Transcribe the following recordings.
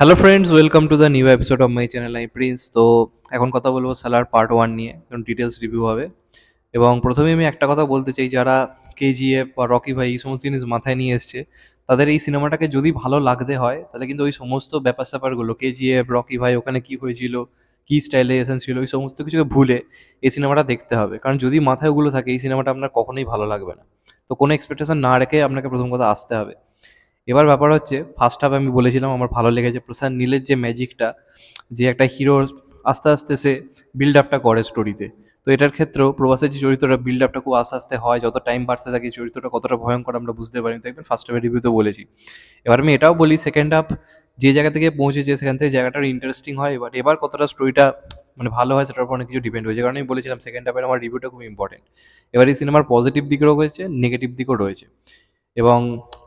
Hello friends, welcome to the new episode of my channel I Prince. তো এখন কথা বলবো সালার পার্ট 1 নিয়ে, কারণ ডিটেলস রিভিউ হবে। এবং প্রথমে আমি একটা কথা বলতে চাই, যারা কেজিএফ বা রকি ভাই এই সমস্ত জিনিস মাথায় নিয়ে এসছে, তাদের এই সিনেমাটাকে যদি ভালো লাগতে হয় তাহলে কিন্তু ওই সমস্ত ব্যাপার স্যাপারগুলো, কেজিএফ, রকি ভাই ওখানে কি হয়েছিল, কী স্টাইলে এসেন্স ছিল, ওই সমস্ত কিছুকে ভুলে এই সিনেমাটা দেখতে হবে। কারণ যদি মাথায় ওগুলো থাকে, এই সিনেমাটা আপনার কখনোই ভালো লাগবে না। তো কোনো এক্সপেকটেশন না রেখে আপনাকে প্রথম কথা আসতে হবে। এবার ব্যাপার হচ্ছে, ফার্স্ট হাফ আমি বলেছিলাম আমার ভালো লেগেছে। প্রশান্ত নীলের যে ম্যাজিকটা, যে একটা হিরো আস্তে আস্তে সে বিল্ড আপটা করে স্টোরিতে, তো এটার ক্ষেত্রেও প্রভাসের যে চরিত্রটা বিল্ড আপটা খুব আস্তে আস্তে হয়, যত টাইম বাড়তে থাকে চরিত্রটা কতটা ভয়ঙ্কর আমরা বুঝতে পারি। দেখবেন ফার্স্ট হাফের রিভিউতে বলেছি। এবার আমি এটাও বলি, সেকেন্ড হাফ যে জায়গা থেকে পৌঁছেছে সেখান থেকে জায়গাটা ইন্টারেস্টিং হয়। এবার কতটা স্টোরিটা মানে ভালো হয় সেটার উপর অনেক কিছু ডিপেন্ড হয়েছে, কারণ আমি বলেছিলাম সেকেন্ড হাফের আমার রিভিউটা খুব ইম্পর্টেন্ট। এবার এই সিনেমার পজিটিভ দিকও রয়েছে, নেগেটিভ দিকও রয়েছে। এবং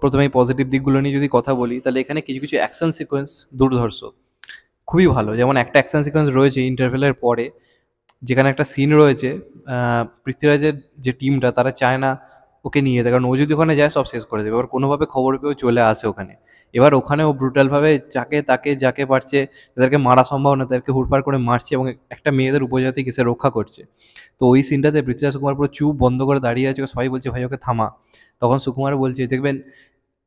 প্রথমে এই পজিটিভ দিকগুলো নিয়ে যদি কথা বলি, তাহলে এখানে কিছু কিছু অ্যাকশন সিকোয়েন্স দুর্ধর্ষ, খুবই ভালো। যেমন একটা অ্যাকশন সিকোয়েন্স রয়েছে ইন্টারভেলের পরে, যেখানে একটা সিন রয়েছে, পৃথ্বীরাজের যে টিমটা তারা চায় না ওকে নিয়ে যেতে, কারণ ও যদি ওখানে যায় সব শেষ করে দেবে। এবার কোনোভাবে খবর পেয়েও চলে আসে ওখানে। এবার ওখানে ও ব্রুটালভাবে যাকে পারছে তাদেরকে মারা সম্ভব না, তাদেরকে হুড়পাড় করে মারছে এবং একটা মেয়েদের উপজাতিকে সে রক্ষা করছে। তো ওই সিনটাতে পৃথ্বীরাজ সুকুমার পুরো চুপ বন্ধ করে দাঁড়িয়ে আছে, সবাই বলছে ভাই ওকে থামা। তখন সুকুমার বলছে, দেখবেন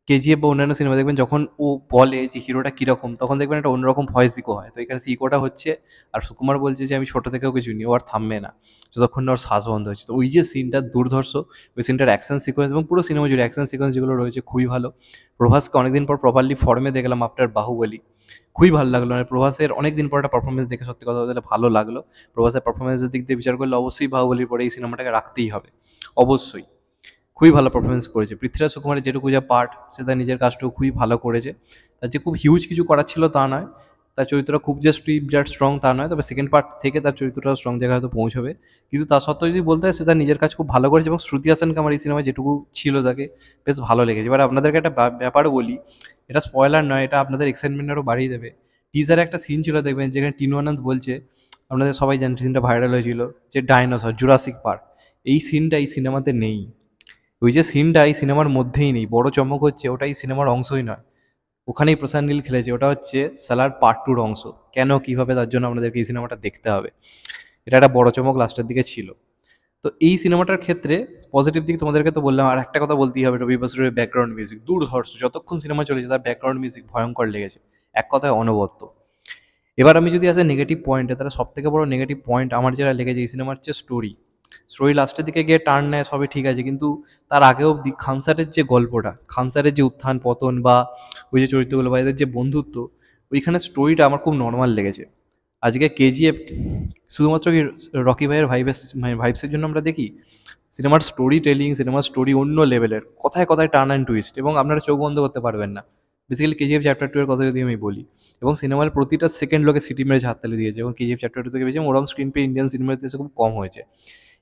কেজিএফ বা অন্যান্য সিনেমা দেখবেন যখন ও বলে যে হিরোটা কীরকম, তখন দেখবেন একটা অন্যরকম ভয়েস দিকও হয়। তো এখানে ইকোটা হচ্ছে, আর সুকুমার বলছে যে আমি ছোটো থেকে ওকে চিনি, ও আর থামবে না যতক্ষণ না ওর শ্বাস বন্ধ হচ্ছে। তো ওই যে সিনটা দুর্ধর্ষ, ওই সিনটার অ্যাকশন সিকোয়েন্স এবং পুরো সিনেমা জুড়ে অ্যাকশন সিকোয়েন্স যেগুলো রয়েছে খুবই ভালো। প্রভাসকে অনেকদিন পর প্রপারলি ফর্মে দেখলাম আফটার বাহুবলী, খুবই ভালো লাগলো। মানে প্রভাসের অনেকদিন পর একটা পারফরমেন্স দেখে সত্যি কথা বলতে ভালো লাগলো। প্রভাসের পারফরমেন্সের দিক দিয়ে বিচার করলে অবশ্যই বাহুবলীর পরে এই সিনেমাটাকে রাখতেই হবে, অবশ্যই। খুবই ভালো পারফরমেন্স করেছে পৃথ্বীরাজ সুকুমারের, যেটুকু যা পার্ট সে তার নিজের কাজটুকু খুবই ভালো করেছে। তার যে খুব হিউজ কিছু করার ছিল তা নয়, তার চরিত্রটা খুব যে বিরাট স্ট্রং তা নয়, তবে সেকেন্ড পার্ট থেকে তার চরিত্রটা স্ট্রং জায়গায় হয়তো পৌঁছবে। কিন্তু তা সত্ত্বেও যদি বলতে হয়, সে তার নিজের কাজ খুব ভালো করেছে। এবং শ্রুতি হাসানকে আমার এই সিনেমায় যেটুকু ছিল তাকে বেশ ভালো লেগেছে। এবার আপনাদেরকে একটা ব্যাপার বলি, এটা স্পয়লার নয়, এটা আপনাদের এক্সাইটমেন্ট আরও বাড়িয়ে দেবে। টিজারে একটা সিন ছিল দেখবেন, যেখানে টিনু আনন্দ বলছে, আপনাদের সবাই জানেন সিনটা ভাইরাল হয়েছিল, যে ডাইনোসর জুরাসিক পার্ক, এই সিনটা এই সিনেমাতে নেই। ওই যে সিনটা এই সিনেমার মধ্যেই নেই। বড় চমক হচ্ছে ওটা এই সিনেমার অংশই নয়, ওখানেই প্রশান্ত নীল খেলেছে। ওটা হচ্ছে সালার পার্ট 2-র অংশ। কেন, কীভাবে, তার জন্য আপনাদেরকে এই সিনেমাটা দেখতে হবে। এটা একটা বড় চমক লাস্টের দিকে ছিল। তো এই সিনেমাটার ক্ষেত্রে পজিটিভ দিক তোমাদেরকে তো বললাম, আর একটা কথা বলতেই হবে, রবি বসুরের ব্যাকগ্রাউন্ড মিউজিক দুর্ধর্ষ। যতক্ষণ সিনেমা চলেছে তার ব্যাকগ্রাউন্ড মিউজিক ভয়ঙ্কর লেগেছে, এক কথায় অনবদ্য। এবার আমি যদি আসে নেগেটিভ পয়েন্টে, তাহলে সবথেকে বড় নেগেটিভ পয়েন্ট আমার যেটা লেগেছে এই সিনেমার হচ্ছে স্টোরি। স্টোরি লাস্টের দিকে গিয়ে টার্ন নেয়, সবই ঠিক আছে, কিন্তু তার আগেও খানসারের যে গল্পটা, খানসারের যে উত্থান পতন বা ওই যে চরিত্রগুলো বা এদের যে বন্ধুত্ব, ওইখানে স্টোরিটা আমার খুব নর্মাল লেগেছে। আজকে কেজিএফ শুধুমাত্র কি রকি ভাইয়ের ভাইবসের জন্য আমরা দেখি? সিনেমার স্টোরি টেলিং, সিনেমার স্টোরি অন্য লেভেলের, কথায় কথায় টার্ন অ্যান্ড টুইস্ট, এবং আপনারা চোখ বন্ধ করতে পারবেন না। বেসিক্যালি কেজিএফ চ্যাপ্টার 2 এর কথা যদি আমি বলি, এবং সিনেমার প্রতিটা সেকেন্ড লোকে সিটি মেরে হাততালি দিয়েছে, এবং কেজিএফ চ্যাপ্টার 2 থেকে বেশি ওরকম স্ক্রিন পে ইন্ডিয়ান সিনেমাতে এসে খুব কম হয়েছে।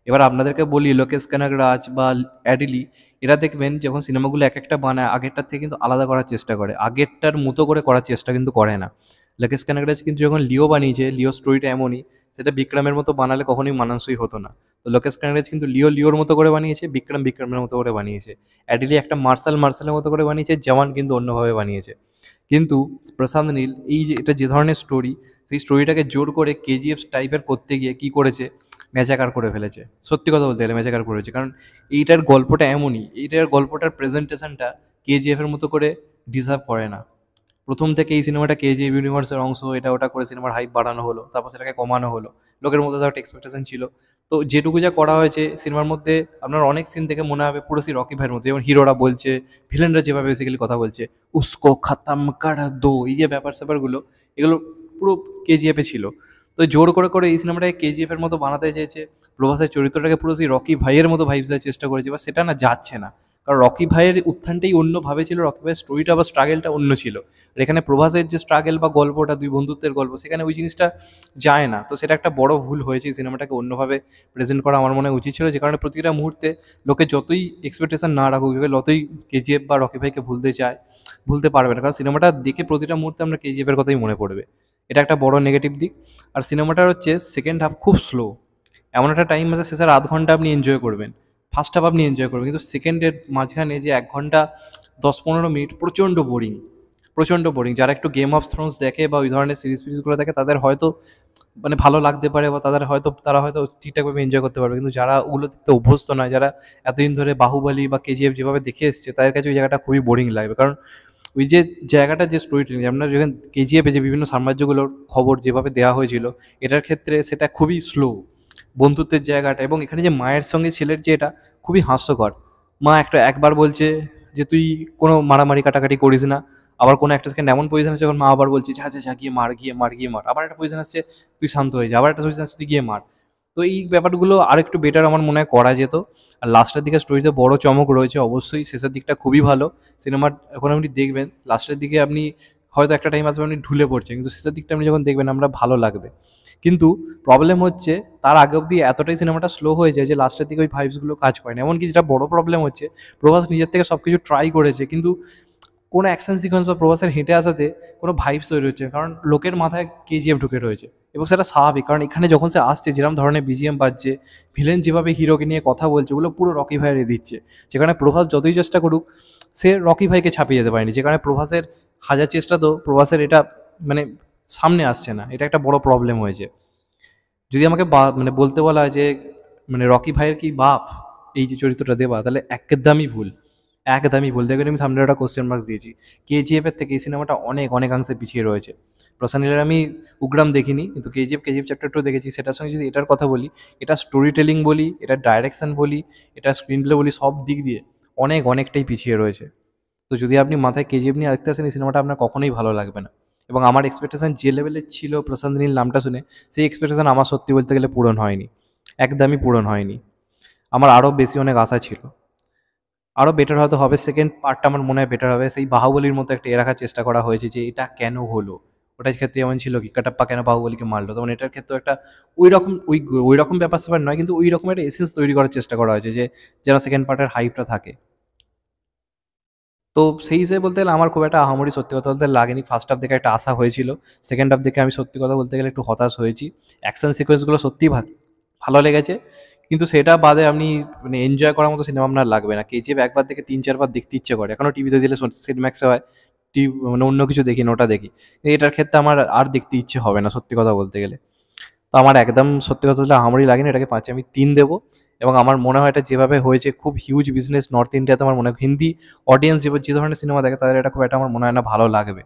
এবার আপনাদেরকে বলি, লোকেশ কানাগরাজ বা অ্যাডিলি, এরা দেখবেন যখন সিনেমাগুলো এক একটা বানায় আগেরটার থেকে কিন্তু আলাদা করার চেষ্টা করে, আগেরটার মতো করে করার চেষ্টা কিন্তু করে না। লোকেশ কানাগরাজ কিন্তু যখন লিও বানিয়েছে, লিও স্টোরিটা এমনই, সেটা বিক্রমের মতো বানালে কখনোই মানানসই হতো না। তো লোকেশ কানাগরাজ কিন্তু লিওর মতো করে বানিয়েছে, বিক্রমের মতো করে বানিয়েছে। অ্যাডিলি একটা মার্শালের মতো করে বানিয়েছে, জওয়ান কিন্তু অন্যভাবে বানিয়েছে। কিন্তু প্রশান্ত নীল এই যে এটা যে ধরনের স্টোরি, সেই স্টোরিটাকে জোর করে কেজিএফ টাইপের করতে গিয়ে কী করেছে, ম্যাচাকার করে ফেলেছে। সত্যি কথা বলতে গেলে ম্যাচাকার করেছে, কারণ এইটার গল্পটা এমনই, এইটার গল্পটার প্রেজেন্টেশনটা কেজিএফের মতো করে ডিজার্ভ করে না। প্রথম থেকে এই সিনেমাটা কেজিএফ ইউনিভার্সের অংশ, এটা ওটা করে সিনেমার হাইপ বাড়ানো হলো, তারপর সেটাকে কমানো হলো। লোকের মধ্যে তার একটা এক্সপেকটেশন ছিল। তো যেটুকু যা করা হয়েছে সিনেমার মধ্যে, আপনার অনেক সিন দেখে মনে হবে পুরো সেই রকি ভাইয়ের মধ্যে, যেমন হিরোরা বলছে, ভিলেনরা যেভাবে বেসিক্যালি কথা বলছে, উসকো খতম কর দো, এই যে ব্যাপার স্যাপারগুলো, এগুলো পুরো কেজিএফে ছিল। তো জোর করে করে এই সিনেমাটাকে কেজিএফের মতো বানাতে চেয়েছে। প্রভাসের চরিত্রটাকে পুরো সেই রকি ভাইয়ের মতো ভাইবস দেওয়ার চেষ্টা করেছে, বা সেটা না যাচ্ছে না। কারণ রকি ভাইয়ের উত্থানটাই অন্যভাবে ছিল, রকি ভাইয়ের স্টোরিটা বা স্ট্রাগেলটা অন্য ছিল। আর এখানে প্রভাসের যে স্ট্রাগেল বা গল্পটা, দুই বন্ধুত্বের গল্প, সেখানে ওই জিনিসটা যায় না। তো সেটা একটা বড় ভুল হয়েছে। এই সিনেমাটাকে অন্যভাবে প্রেজেন্ট করা আমার মনে হয় উচিত ছিল, যে কারণে প্রতিটা মুহূর্তে লোকে যতই এক্সপেকটেশন না রাখুক, যতই কেজিএফ বা রকি ভাইকে ভুলতে চায়, ভুলতে পারবে না, কারণ সিনেমাটা দেখে প্রতিটা মুহূর্তে আমরা কেজিএফের কথাই মনে পড়বে। এটা একটা বড় নেগেটিভ দিক। আর সিনেমাটার হচ্ছে সেকেন্ড হাফ খুব স্লো। এমন একটা টাইম আছে শেষের আধ ঘন্টা আপনি এনজয় করবেন, ফার্স্ট হাফ আপনি এনজয় করবেন, কিন্তু সেকেন্ডের মাঝখানে যে 1 ঘন্টা 10-15 মিনিট প্রচণ্ড বোরিং, প্রচণ্ড বোরিং। যারা একটু গেম অফ থ্রোনস দেখে বা ওই ধরনের সিরিজগুলো দেখে তাদের হয়তো মানে ভালো লাগতে পারে, বা তারা হয়তো ঠিকঠাকভাবে এনজয় করতে পারবে। কিন্তু যারা ওগুলো দেখতে অভ্যস্ত নয়, যারা এতদিন ধরে বাহুবলী বা কেজিএফ যেভাবে দেখে এসছে, তাদের কাছে ওই জায়গাটা খুবই বোরিং লাগবে। কারণ ওই যে জায়গাটা, যে স্টোরি টেলিং, আপনার যখন কেজিএফে যে বিভিন্ন সাম্রাজ্যগুলোর খবর যেভাবে দেওয়া হয়েছিল, এটার ক্ষেত্রে সেটা খুবই স্লো, বন্ধুত্বের জায়গাটা। এবং এখানে যে মায়ের সঙ্গে ছেলের যে এটা খুবই হাস্যকর। মা একবার বলছে যে তুই কোনো মারামারি কাটাকাটি করিস না, আবার কোনো একটা সেকেন্ড এমন পজিশন আছে যখন মা আবার বলছে যা যা যা গিয়ে মার গিয়ে মার গিয়ে মার, আবার একটা পজিশন আসছে তুই শান্ত হয়ে যা, আবার একটা পজিশন আসছে তুই গিয়ে মার। তো এই ব্যাপারগুলো আর একটু বেটার আমার মনে হয় করা যেত। আর লাস্টের দিকে স্টোরিতে বড় চমক রয়েছে অবশ্যই, শেষের দিকটা খুবই ভালো সিনেমার। এখন আপনি দেখবেন লাস্টের দিকে আপনি হয়তো একটা টাইম আসবে আপনি ঢুলে পড়ছেন, কিন্তু শেষের দিকটা আপনি যখন দেখবেন আমরা ভালো লাগবে। কিন্তু প্রবলেম হচ্ছে তার আগে অবধি এতটাই সিনেমাটা স্লো হয়ে যায় যে লাস্টের দিকে ওই ভাইবসগুলো কাজ করে না। এমনকি যেটা বড় প্রবলেম হচ্ছে, প্রভাস নিজের থেকে সব কিছু ট্রাই করেছে, কিন্তু কোনো অ্যাকশন সিকোয়েন্স বা প্রভাসের হেঁটে আসাতে কোনো ভাইবস তৈরি হচ্ছে না। কারণ লোকের মাথায় কেজিএফ ঢুকে রয়েছে, এবং সেটা স্বাভাবিক। কারণ এখানে যখন সে আসছে, যেরকম ধরনের বিজিএম বাজছে, ভিলেন যেভাবে হিরোকে নিয়ে কথা বলছে, ওগুলো পুরো রকি ভাইয়ের দিচ্ছে। যেখানে প্রভাস যতই চেষ্টা করুক, সে রকি ভাইকে ছাপিয়ে যেতে পারেনি। যেখানে প্রভাসের হাজার চেষ্টা, তো প্রভাসের এটা মানে সামনে আসছে না। এটা একটা বড় প্রবলেম হয়েছে। যদি আমাকে মানে বলতে বলা হয় যে মানে রকি ভাইয়ের কি বাপ এই যে চরিত্রটা দেওয়া, তাহলে একদমই ভুল, একদমই ভুল। দেখবেন আমি থাম্বনেলে একটা কোশ্চেন মার্ক দিয়েছি। কেজিএফ এর থেকে এই সিনেমাটা অনেকাংশে পিছিয়ে রয়েছে। পার্সোনালি আমি উগ্রাম দেখিনি, কিন্তু কেজিএফ চ্যাপ্টার 2 দেখেছি। সেটার সঙ্গে যদি এটার কথা বলি, এটা স্টোরি টেলিং বলি, এটা ডাইরেকশন বলি, এটা স্ক্রিন প্লে বলি, সব দিক দিয়ে অনেকটাই পিছিয়ে রয়েছে। তো যদি আপনি মাথায় কেজিএফ নিয়ে দেখতে আসেন, এই সিনেমাটা আপনার কখনোই ভালো লাগবে না। এবং আমার এক্সপেকটেশন যে লেভেলের ছিল প্রশান্ত নীল নামটা শুনে, সেই এক্সপেকটেশন আমার সত্যি বলতে গেলে পূরণ হয়নি, একদমই পূরণ হয়নি। আমার আরও বেশি অনেক আশা ছিল, আরও বেটার হয়তো হবে। সেকেন্ড পার্টটা আমার মনে হয় বেটার হবে। সেই বাহুবলীর মতো একটা রাখার চেষ্টা করা হয়েছে যে এটা কেন হলো। ওটার ক্ষেত্রে যেমন ছিল কি কাটাপ্পা কেন বাহুবলীকে মারলো, তেমন এটার ক্ষেত্রেও একটা ওই রকম ব্যাপার স্যাপার নয়, কিন্তু ওই রকম একটা এসেন্স তৈরি করার চেষ্টা করা হয়েছে যে যেন সেকেন্ড পার্টের হাইপটা থাকে। তো সেই হিসেবে বলতে গেলে আমার খুব একটা আহামরি সত্যি কথা বলতে লাগেনি। ফার্স্ট হাফ দেখে একটা আশা হয়েছিল, সেকেন্ড হাফ দেখে আমি সত্যি কথা বলতে গেলে একটু হতাশ হয়েছি। অ্যাকশন সিকোয়েন্সগুলো সত্যিই ভালো লেগেছে, কিন্তু সেটা বাদে আপনি মানে এনজয় করার মতো সিনেমা আপনার লাগবে না। কেজিএফ একবার দেখে ৩-৪ বার দেখতে ইচ্ছে করে, এখনও টিভিতে দিলে সিনেম্যাক্সে হয়, মানে অন্য কিছু দেখি না, ওটা দেখি। এটার ক্ষেত্রে আমার আর দেখতে ইচ্ছে হবে না সত্যি কথা বলতে গেলে। তো আমার একদম সত্যি কথা বলতে আহামরি লাগেনি, এটাকে ৫ আমি ৩ দেবো। এবং আমার মনে হয় এটা যেভাবে হয়েছে খুব হিউজ বিজনেস নর্থ ইন্ডিয়াতে, আমার মনে হয় হিন্দি অডিয়েন্স যে ধরনের সিনেমা দেখে তাদের এটা খুব একটা আমার মনে হয় না ভালো লাগবে।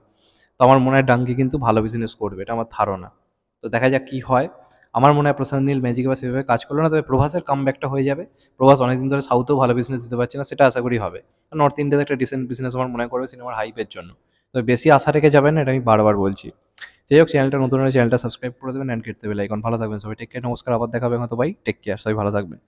তো আমার মনে হয় ডাঙ্কি কিন্তু ভালো বিজনেস করবে, এটা আমার ধারণা। তো দেখা যাক কী হয়। আমার মনে হয় প্রশান্ত নীল ম্যাজিক বা সেভাবে কাজ করলো না, তবে প্রভাসের কামব্যাকটা হয়ে যাবে। প্রভাস অনেকদিন ধরে সাউথেও ভালো বিজনেস দিতে পারছে না, সেটা আশা করি হবে। নর্থ ইন্ডিয়াতে একটা ডিসেন্ট বিজনেস আমার মনে করবে সিনেমার হাইপের জন্য। তবে বেশি আশা রেখে যাবেন না, এটা আমি বারবার বলছি। যাই হোক, চ্যানেলটা নতুন হলে চ্যানেলটা সাবস্ক্রাইব করে দেবেন অ্যান্ড কেটে দেবেন আইকন। ভালো থাকবেন সবাই, টেক কেয়ার, নমস্কার, আবার দেখা হবে হয়তো। বাই, টেক কেয়ার, সবাই ভালো থাকবেন।